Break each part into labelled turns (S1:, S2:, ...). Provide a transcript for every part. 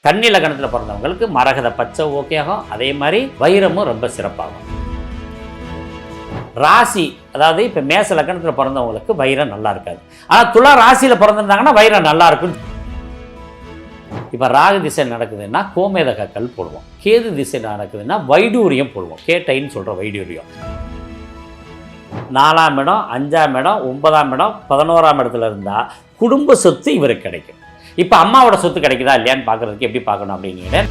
S1: கன்னி லக்னத்தில் பிறந்தவங்களுக்கு மரகத பச்சை ஓகே ஆகும். அதே மாதிரி வைரமும் ரொம்ப சிறப்பாகும். ராசி, அதாவது இப்போ மேச லக்னத்தில் பிறந்தவங்களுக்கு வைரம் நல்லா இருக்காது. ஆனால் துலா ராசியில் பிறந்திருந்தாங்கன்னா வைரம் நல்லா இருக்கும். இப்போ ராகு திசை நடக்குதுன்னா கோமேதக கல் போடுவோம். கேது திசை நடக்குதுன்னா வைடூரியம் போடுவோம். கேட்டைன்னு சொல்கிற வைடூரியம். 4ஆம் இடம், 5ஆம் இடம், 9ஆம் இடம், 11ஆம் இடத்துல இருந்தால் குடும்ப சொத்து இவருக்கு கிடைக்கும். இப்போ அம்மாவோட சொத்து கிடைக்குதா இல்லையான்னு பார்க்குறதுக்கு எப்படி பார்க்கணும் அப்படிங்கிற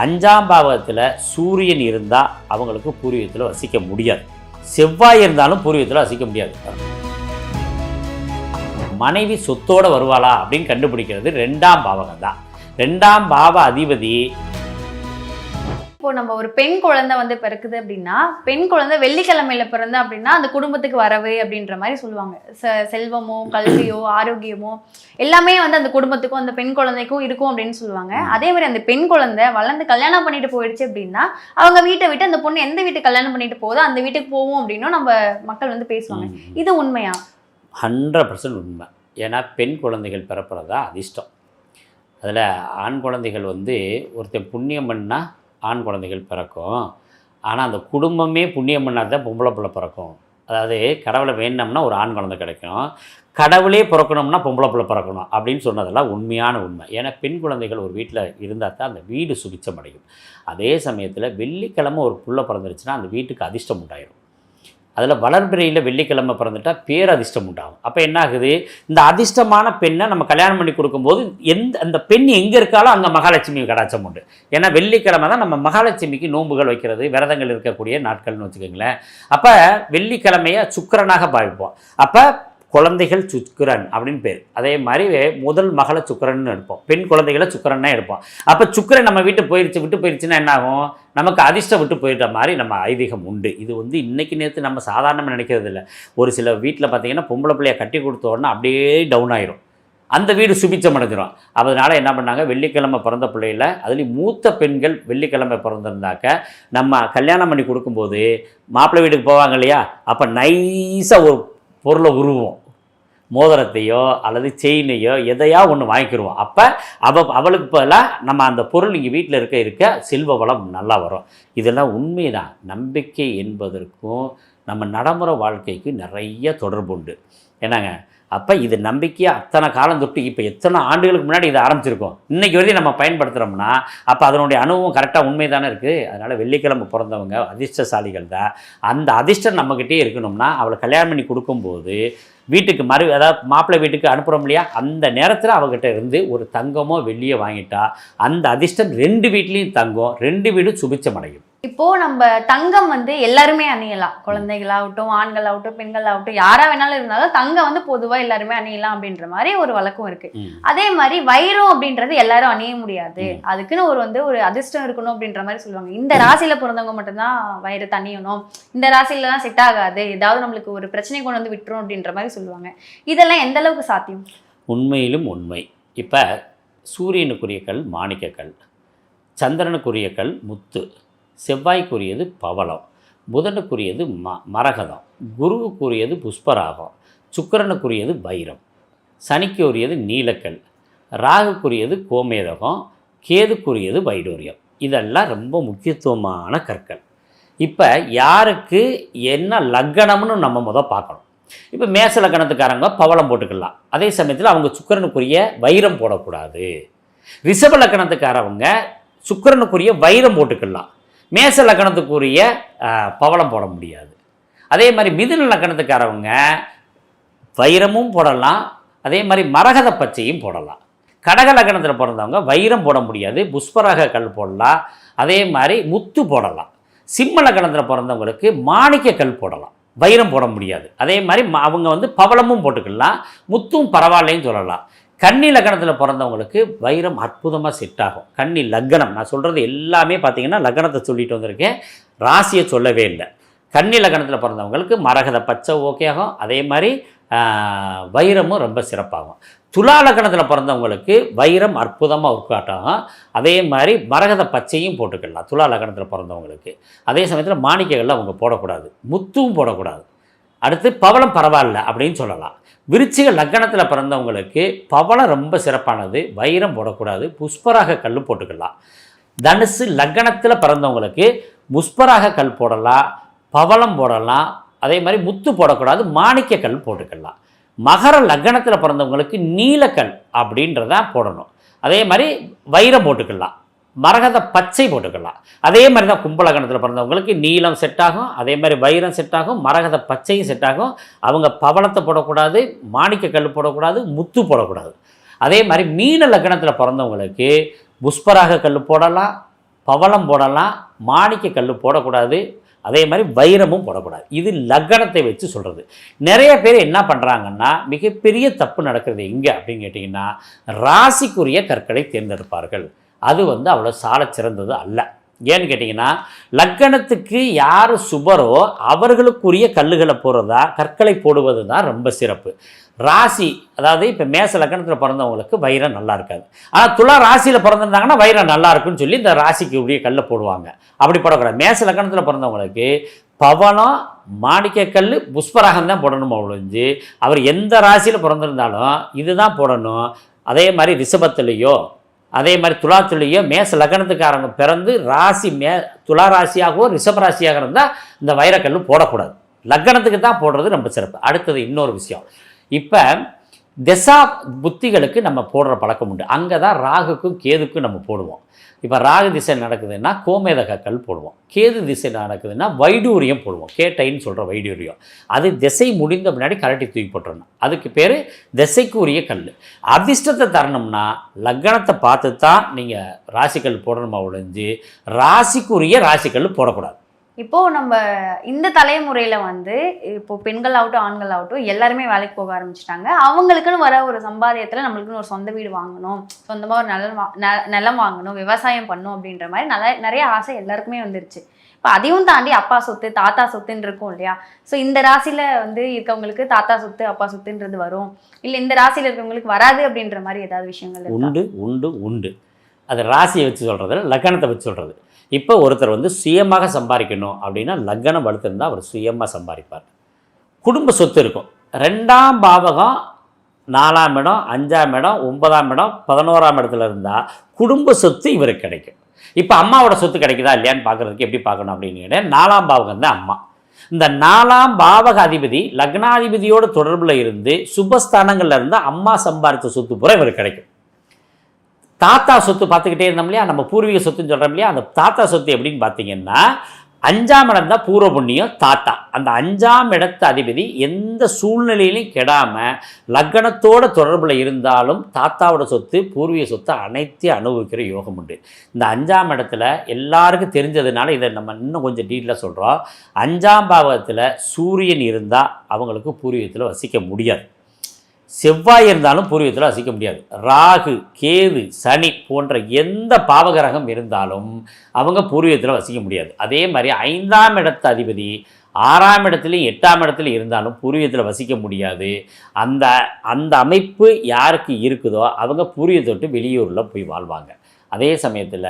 S1: 5ஆம் பாவத்தில் சூரியன் இருந்தால் அவங்களுக்கு பூர்வீகத்தில் வசிக்க முடியாது. செவ்வாய் இருந்தாலும் பூர்வீகத்தில் வசிக்க முடியாது. மனைவி சொத்தோடு வருவாளா அப்படின்னு கண்டுபிடிக்கிறது 2ஆம் பாவகம் தான். 2ஆம் பாவ அதிபதி.
S2: இப்போ நம்ம ஒரு பெண் குழந்தை வந்து பிறக்குது அப்படின்னா, பெண் குழந்தை வெள்ளிக்கிழமையில பிறந்த அப்படின்னா அந்த குடும்பத்துக்கு வரவு அப்படின்ற மாதிரி சொல்லுவாங்க. செல்வமோ கல்வியோ ஆரோக்கியமோ எல்லாமே வந்து அந்த குடும்பத்துக்கும் அந்த பெண் குழந்தைக்கும் இருக்கும் அப்படின்னு சொல்லுவாங்க. அதே மாதிரி அந்த பெண் குழந்தை வளர்ந்து கல்யாணம் பண்ணிட்டு போயிடுச்சு அப்படின்னா அவங்க வீட்டை விட்டு அந்த பொண்ணு எந்த வீட்டுக்கு கல்யாணம் பண்ணிட்டு போதோ அந்த வீட்டுக்கு போவோம் அப்படின்னும் நம்ம மக்கள் வந்து பேசுவாங்க. இது உண்மையா?
S1: 100% உண்மை. ஏன்னா பெண் குழந்தைகள் பிறப்புறதா அதிர்ஷ்டம். அதில் ஆண் குழந்தைகள் வந்து ஒருத்தன் புண்ணியம் பண்ணால் ஆண் குழந்தைகள் பிறக்கும். ஆனால் அந்த குடும்பமே புண்ணியம் பண்ணால் தான் பொம்பளை பிள்ளை பிறக்கும். அதாவது கடவுளை வேணும்னா ஒரு ஆண் குழந்தை கிடைக்கும், கடவுளே பிறக்கணும்னா பொம்பளை பிள்ளை பிறக்கணும் அப்படின்னு சொன்னதெல்லாம் உண்மையான உண்மை. ஏன்னா பெண் குழந்தைகள் ஒரு வீட்டில் இருந்தால் தான் அந்த வீடு சுபிச்சம் அடையும். அதே சமயத்தில் வெள்ளிக்கிழமை ஒரு புள்ள பிறந்துருச்சுன்னா அந்த வீட்டுக்கு அதிர்ஷ்டம் உண்டாயிரும். அதில் வளர்பிறையில் வெள்ளிக்கிழமை பிறந்துட்டால் பேரதிர்ஷ்டம் உண்டாகும். அப்போ என்ன ஆகுது, இந்த அதிர்ஷ்டமான பெண்ணை நம்ம கல்யாணம் பண்ணி கொடுக்கும்போது அந்த பெண் எங்கே இருக்காலும் அங்கே மகாலட்சுமி கடாச்சம் உண்டு. ஏன்னா வெள்ளிக்கிழமை தான் நம்ம மகாலட்சுமிக்கு நோன்புகள் வைக்கிறது, விரதங்கள் இருக்கக்கூடிய நாட்கள்னு வச்சுக்கோங்களேன். அப்போ வெள்ளிக்கிழமையை சுக்கிரனாக பாவிப்போம். அப்போ குழந்தைகள் சுக்கிரன் அப்படின்னு பேர். அதே மாதிரி முதல் மகளை சுக்கிரன்னு எடுப்போம், பெண் குழந்தைகளை சுக்கிரன்னே எடுப்போம். அப்போ சுக்கிரன் நம்ம விட்டு போயிடுச்சுன்னா என்ன ஆகும், நமக்கு அதிர்ஷ்டம் விட்டு போயிட்ட மாதிரி நம்ம ஐதீகம் உண்டு. இது வந்து இன்றைக்கி நேற்று நம்ம சாதாரணமாக நினைக்கிறது இல்லை. ஒரு சில வீட்டில் பார்த்திங்கன்னா பொம்பளை பிள்ளையை கட்டி கொடுத்த உடனே அப்படியே டவுன் ஆயிரும், அந்த வீடு சுபிச்சம் அடைஞ்சிடும். அதனால் என்ன பண்ணாங்க, வெள்ளிக்கிழமை பிறந்த பிள்ளையில் அதுலேயும் மூத்த பெண்கள் வெள்ளிக்கிழமை பிறந்திருந்தாக்க நம்ம கல்யாணம் பண்ணி கொடுக்கும்போது மாப்பிள்ளை வீட்டுக்கு போவாங்க இல்லையா, அப்போ நைஸாக ஒரு பொருளை உருவோம், மோதிரத்தையோ அல்லது செயினையோ எதையா ஒன்று வாங்கிக்கிடுவோம். அப்போ அவளுக்கு பதிலாக நம்ம அந்த பொருள் இங்கே வீட்டில் இருக்க செல்வ வளம் நல்லா வரும். இதெல்லாம் உண்மைதான். நம்பிக்கை என்பதற்கும் நம்ம நடைமுறை வாழ்க்கைக்கு நிறைய தொடர்பு உண்டு. என்னங்க, அப்போ இது நம்பிக்கையாக அத்தனை காலம் தொட்டு இப்போ எத்தனை ஆண்டுகளுக்கு முன்னாடி இதை ஆரம்பிச்சிருக்கோம், இன்றைக்கி வரைக்கும் நம்ம பயன்படுத்துகிறோம்னா அப்போ அதனுடைய அனுபவம் கரெக்டாக உண்மை தானே இருக்குது. அதனால் வெள்ளிக்கிழமை பிறந்தவங்க அதிர்ஷ்டசாலிகள் தான். அந்த அதிர்ஷ்டம் நம்மக்கிட்டே இருக்கணும்னா அவளை கல்யாணம் பண்ணி கொடுக்கும்போது வீட்டுக்கு அதாவது மாப்பிள்ளை வீட்டுக்கு அனுப்புகிறோம் இல்லையா, அந்த நேரத்தில் அவங்ககிட்ட இருந்து ஒரு தங்கமோ வெள்ளியோ வாங்கிட்டா அந்த அதிர்ஷ்டம் 2 வீட்லேயும் தங்கம், 2 வீடும் சுபிச்சம் அடையும்.
S2: இப்போ நம்ம தங்கம் வந்து எல்லாருமே அணியலாம், குழந்தைகளாகட்டும் ஆண்களாகட்டும் பெண்களாகட்டும் யாரா வேணாலும் இருந்தாலும் தங்கம் வந்து பொதுவாக எல்லாருமே அணியலாம் அப்படின்ற மாதிரி ஒரு வழக்கம் இருக்கு. அதே மாதிரி வைரம் அப்படின்றது எல்லாரும் அணிய முடியாது, அதுக்குன்னு ஒரு அதிர்ஷ்டம் இருக்கணும் அப்படின்ற மாதிரி சொல்லுவாங்க. இந்த ராசியில பிறந்தவங்க மட்டும்தான் வைரத்தை அணியணும், இந்த ராசியில தான் செட் ஆகாது, ஏதாவது நம்மளுக்கு ஒரு பிரச்சனை கொண்டு வந்து விட்டுரும் அப்படின்ற மாதிரி சொல்லுவாங்க. இதெல்லாம் எந்த அளவுக்கு சாத்தியம்?
S1: உண்மையிலும் உண்மை. இப்போ சூரியனுக்குரிய கல் மாணிக்கக்கல், சந்திரனுக்குரிய கல் முத்து, செவ்வாய்க்குரியது பவளம், புதனுக்குரியது மரகதம், குருவுக்குரியது புஷ்பராகம், சுக்கிரனுக்குரியது வைரம், சனிக்குரியது நீலக்கல், ராகுக்குரியது கோமேதகம், கேதுக்குரியது வைடூரியம். இதெல்லாம் ரொம்ப முக்கியத்துவமான கற்கள். இப்போ யாருக்கு என்ன லக்கணம்னு நம்ம பார்க்கணும். இப்போ மேச லக்கணத்துக்காரங்க பவளம் போட்டுக்கலாம், அதே சமயத்தில் அவங்க சுக்கிரனுக்குரிய வைரம் போடக்கூடாது. ரிஷப லக்கணத்துக்காரவங்க சுக்கிரனுக்குரிய வைரம் போட்டுக்கலாம், மேச லக்கணத்துக்குரிய பவளம் போட முடியாது. அதே மாதிரி மிதுன லக்கணத்துக்காரவங்க வைரமும் போடலாம், அதே மாதிரி மரகத பச்சையும் போடலாம். கடக லக்கணத்தில் பிறந்தவங்க வைரம் போட முடியாது, புஷ்பராக கல் போடலாம், அதே மாதிரி முத்து போடலாம். சிம்ம லக்கணத்தில் பிறந்தவங்களுக்கு மாணிக்க கல் போடலாம், வைரம் போட முடியாது. அதே மாதிரி அவங்க பவளமும் போட்டுக்கலாம், முத்தும் பரவாயில்லைன்னு சொல்லலாம். கன்னி லக்னத்தில் பிறந்தவங்களுக்கு வைரம் அற்புதமாக செட் ஆகும். கன்னி லக்னம், நான் சொல்கிறது எல்லாமே பார்த்தீங்கன்னா லக்னத்தை சொல்லிட்டு வந்திருக்கேன், ராசியை சொல்லவே இல்லை. கன்னி லக்னத்தில் பிறந்தவங்களுக்கு மரகத பச்சை ஓகே ஆகும், அதே மாதிரி வைரமும் ரொம்ப சிறப்பாகும். துலா லக்னத்தில் பிறந்தவங்களுக்கு வைரம் அற்புதமாக ஒர்க் அவுட் ஆகும், அதே மாதிரி மரகத பச்சையும் போட்டுக்கலாம் துலா லக்னத்தில் பிறந்தவங்களுக்கு. அதே சமயத்தில் மாணிக்கங்களில் அவங்க போடக்கூடாது, முத்தும் போடக்கூடாது. அடுத்து பவளம் பரவாயில்ல அப்படின்னு சொல்லலாம். விருச்சிக லக்னத்தில் பிறந்தவங்களுக்கு பவளம் ரொம்ப சிறப்பானது, வைரம் போடக்கூடாது, புஷ்பராக கல் போட்டுக்கலாம். தனுசு லக்னத்தில் பிறந்தவங்களுக்கு புஷ்பராக கல் போடலாம், பவளம் போடலாம், அதே மாதிரி முத்து போடக்கூடாது, மாணிக்க கல் போட்டுக்கலாம். மகர லக்னத்தில் பிறந்தவங்களுக்கு நீலக்கல் அப்படின்றதான் போடணும். அதே மாதிரி வைரம் போட்டுக்கலாம், மரகத பச்சை போட்டுக்கலாம். அதே மாதிரி தான் கும்ப லக்னத்தில் பிறந்தவங்களுக்கு நீலம் செட் ஆகும், அதே மாதிரி வைரம் செட் ஆகும், மரகத பச்சையும் செட் ஆகும். அவங்க பவளத்தை போடக்கூடாது, மாணிக்க கல் போடக்கூடாது, முத்து போடக்கூடாது. அதே மாதிரி மீன லக்னத்தில் பிறந்தவங்களுக்கு புஷ்பராக கல் போடலாம், பவளம் போடலாம், மாணிக்க கல் போடக்கூடாது, அதே மாதிரி வைரமும் போடக்கூடாது. இது லக்னத்தை வச்சு சொல்கிறது. நிறைய பேர் என்ன பண்ணுறாங்கன்னா மிகப்பெரிய தப்பு நடக்கிறது எங்கே அப்படின்னு கேட்டிங்கன்னா, ராசிக்குரிய கற்களை தேர்ந்தெடுப்பார்கள். அது அவ்வளோ சால சிறந்தது அல்ல. ஏன்னு கேட்டிங்கன்னா, லக்னத்துக்கு யார் சுபரோ அவர்களுக்குரிய கல்லுகளை போடுறதா, கற்களை போடுவது தான் ரொம்ப சிறப்பு. ராசி, அதாவது இப்போ மேச லக்னத்தில் பிறந்தவங்களுக்கு வைரம் நல்லா இருக்காது, ஆனால் துலா ராசியில் பிறந்திருந்தாங்கன்னா வைரம் நல்லா இருக்குன்னு சொல்லி இந்த ராசிக்கு உரிய கல்லை போடுவாங்க. அப்படி போடக்கூடாது. மேச லக்னத்தில் பிறந்தவங்களுக்கு பவனம், மாணிக்கக்கல், புஷ்பராகம் தான் போடணும். ஒழிஞ்சு அவர் எந்த ராசியில் பிறந்திருந்தாலும் இதுதான் போடணும். அதே மாதிரி ரிஷபத்துலேயோ அதே மாதிரி துலாத்துலேயோ மேச லக்னத்துக்காரங்க பிறந்து ராசி துலா ராசியாகவோ ரிஷப ராசியாக இருந்தால் இந்த வைரக்கல் போடக்கூடாது. லக்னத்துக்கு தான் போடுறது ரொம்ப சிறப்பு. அடுத்தது இன்னொரு விஷயம், இப்போ திசா புத்திகளுக்கு நம்ம போடுற பழக்கம் உண்டு. அங்கே தான் ராகுக்கும் கேதுக்கும் நம்ம போடுவோம். இப்போ ராகு திசை நடக்குதுன்னா கோமேதக கல் போடுவோம், கேது திசை நடக்குதுன்னா வைடூரியம் போடுவோம், கேட்டைன்னு சொல்கிற வைடூரியம். அது திசை முடிந்த முன்னாடி கரட்டி தூக்கி போட்டுறணும். அதுக்கு பேர் திசைக்கு உரிய கல். அதிர்ஷ்டத்தை தரணும்னா லக்னத்தை பார்த்து தான் நீங்கள் ராசிக்கல் போடணுமா ஒழிஞ்சு ராசிக்குரிய ராசிக்கல் போடக்கூடாது.
S2: இப்போது நம்ம இந்த தலைமுறையில் இப்போது பெண்கள் ஆகட்டும் ஆண்கள் ஆகட்டும் எல்லாருமே வேலைக்கு போக ஆரம்பிச்சிட்டாங்க. அவங்களுக்குன்னு வர ஒரு சம்பாதியத்தில் நம்மளுக்குன்னு ஒரு சொந்த வீடு வாங்கணும், சொந்தமாக ஒரு நிலம் வாங்கணும், விவசாயம் பண்ணணும் அப்படின்ற மாதிரி நிறைய ஆசை எல்லாருக்குமே வந்துருச்சு. இப்போ அதையும் தாண்டி அப்பா சொத்து தாத்தா சொத்துன்னு இருக்கும் இல்லையா? ஸோ இந்த ராசியில் இருக்கவங்களுக்கு தாத்தா சொத்து அப்பா சொத்துன்றது வரும், இல்லை இந்த ராசியில் இருக்கவங்களுக்கு வராது அப்படின்ற மாதிரி ஏதாவது விஷயங்கள்
S1: உண்டு உண்டு உண்டு. அது ராசியை வச்சு சொல்கிறது, லக்னத்தை வச்சு சொல்கிறது. இப்போ ஒருத்தர் சுயமாக சம்பாதிக்கணும் அப்படின்னா லக்னம் வலுத்திருந்தால் அவர் சுயமாக சம்பாதிப்பார். குடும்ப சொத்து இருக்கும். 2ஆம் பாவகம் 4ஆம் இடம் 5ஆம் இடம் 9ஆம் இடம் 11ஆம் இடத்துல இருந்தால் குடும்ப சொத்து இவருக்கு கிடைக்கும். இப்போ அம்மாவோட சொத்து கிடைக்குதா இல்லையான்னு பார்க்குறதுக்கு எப்படி பார்க்கணும் அப்படின்னு கேட்டால் 4ஆம் பாவகம் தான் அம்மா. இந்த 4ஆம் பாவக அதிபதி லக்னாதிபதியோட தொடர்பில் இருந்து சுபஸ்தானங்களில் இருந்தால் அம்மா சம்பாதித்த சொத்து பூரா இவருக்கு கிடைக்கும். தாத்தா சொத்து பார்த்துக்கிட்டே இருந்தோம் இல்லையா, நம்ம பூர்வீக சொத்துன்னு சொல்கிறோம் இல்லையா, அந்த தாத்தா சொத்து எப்படின்னு பார்த்தீங்கன்னா 5ஆம் இடம் தான் பூர்வ புண்ணியம் தாத்தா. அந்த 5ஆம் இடத்து அதிபதி எந்த சூழ்நிலையிலையும் கெடாமல் லக்னத்தோட தொடர்பில் இருந்தாலும் தாத்தாவோட சொத்து பூர்வீக சொத்து அனைத்தையும் அனுபவிக்கிற யோகம் உண்டு. இந்த 5ஆம் இடத்துல எல்லாருக்கும் தெரிஞ்சதுனால இதை நம்ம இன்னும் கொஞ்சம் டீட்டெயிலாக சொல்கிறோம். 5ஆம் பாவகத்தில் சூரியன் இருந்தால் அவங்களுக்கு பூர்வீகத்தில் வசிக்க முடியாது. செவ்வாய் இருந்தாலும் பூர்வீகத்தில் வசிக்க முடியாது. ராகு, கேது, சனி போன்ற எந்த பாவகிரகம் இருந்தாலும் அவங்க பூர்வீகத்தில் வசிக்க முடியாது. அதே மாதிரி 5ஆம் இடத்து அதிபதி 6ஆம் இடத்துலையும் 8ஆம் இடத்துலையும் இருந்தாலும் பூர்வீகத்தில் வசிக்க முடியாது. அந்த அந்த அமைப்பு யாருக்கு இருக்குதோ அவங்க பூர்வீகத்தை விட்டு வெளியூரில் போய் வாழ்வாங்க. அதே சமயத்தில்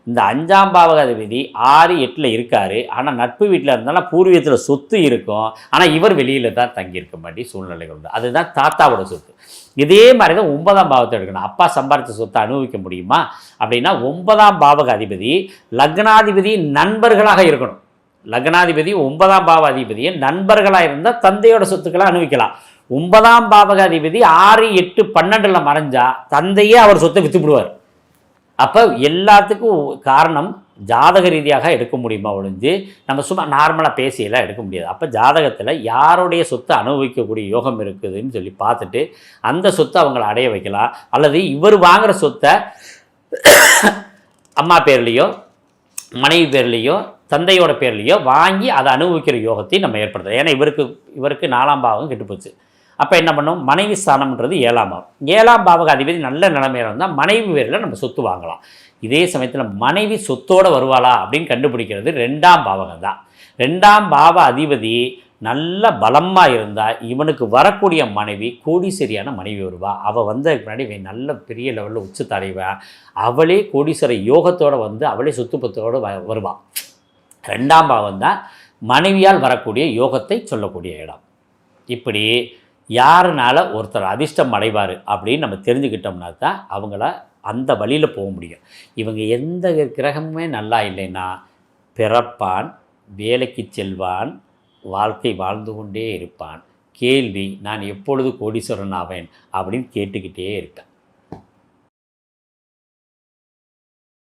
S1: இந்த 5ஆம் பாவக அதிபதி 6, 8ல் இருக்கார், ஆனால் நட்பு வீட்டில் இருந்தாலும் பூர்வீகத்தில் சொத்து இருக்கும், ஆனால் இவர் வெளியில் தான் தங்கியிருக்க மாட்டி சூழ்நிலைகள் உண்டு. அதுதான் தாத்தாவோட சொத்து. இதே மாதிரி தான் 9ஆம் பாவத்தை எடுக்கணும். அப்பா சம்பாதித்த சொத்தை அனுபவிக்க முடியுமா அப்படின்னா 9ஆம் பாவக அதிபதி லக்னாதிபதி நண்பர்களாக இருக்கணும். லக்னாதிபதி 9ஆம் பாவ அதிபதியை நண்பர்களாக இருந்தால் தந்தையோட சொத்துக்களை அனுபவிக்கலாம். 9ஆம் பாவக அதிபதி 6, 8, 12ல் மறைஞ்சால் தந்தையே அவர் சொத்தை விற்றுவிடுவார். அப்போ எல்லாத்துக்கும் காரணம் ஜாதக ரீதியாக எடுக்க முடியுமா ஒழிஞ்சு நம்ம சும்மா நார்மலாக பேசியெல்லாம் எடுக்க முடியாது. அப்போ ஜாதகத்தில் யாருடைய சொத்தை அனுபவிக்கக்கூடிய யோகம் இருக்குதுன்னு சொல்லி பார்த்துட்டு அந்த சொத்தை அவங்கள அடைய வைக்கலாம். அல்லது இவர் வாங்குகிற சொத்தை அம்மா பேர்லேயோ மனைவி பேர்லேயோ தந்தையோட பேர்லேயோ வாங்கி அதை அனுபவிக்கிற யோகத்தையும் நம்ம ஏற்படுத்துகிறோம். ஏன்னா இவருக்கு 4ஆம் பாவம் கெட்டுப்போச்சு. அப்போ என்ன பண்ணும், மனைவி ஸ்தானம்ன்றது 7ஆம் பாவம். 7ஆம் பாவக அதிபதி நல்ல நிலைமையில் இருந்தால் மனைவி பேரில் நம்ம சொத்து வாங்கலாம். இதே சமயத்தில் மனைவி சொத்தோடு வருவாளா அப்படின்னு கண்டுபிடிக்கிறது 2ஆம் பாவகம் தான். 2ஆம் பாவ அதிபதி நல்ல பலமாக இருந்தால் இவனுக்கு வரக்கூடிய மனைவி கோடீஸ்வரியான மனைவி வருவா. அவள் வந்ததுக்கு முன்னாடி நல்ல பெரிய லெவலில் உச்சத்தடைவா. அவளே கோடீஸ்வர யோகத்தோடு அவளே சொத்து பத்தோடு வருவாள். 2ஆம் பாவம் தான் மனைவியால் வரக்கூடிய யோகத்தை சொல்லக்கூடிய இடம். இப்படி யாருனால ஒருத்தர் அதிர்ஷ்டம் அடைவார் அப்படின்னு நம்ம தெரிஞ்சுக்கிட்டோம்னா தான் அவங்கள அந்த வழியில் போக முடியும். இவங்க எந்த கிரகமுமே நல்லா இல்லைன்னா பிறப்பான், வேலைக்கு செல்வான், வாழ்க்கை வாழ்ந்து கொண்டே இருப்பான். கேள்வி, நான் எப்பொழுது கோடீஸ்வரன் ஆவேன் அப்படின்னு கேட்டுக்கிட்டே இருப்பேன்.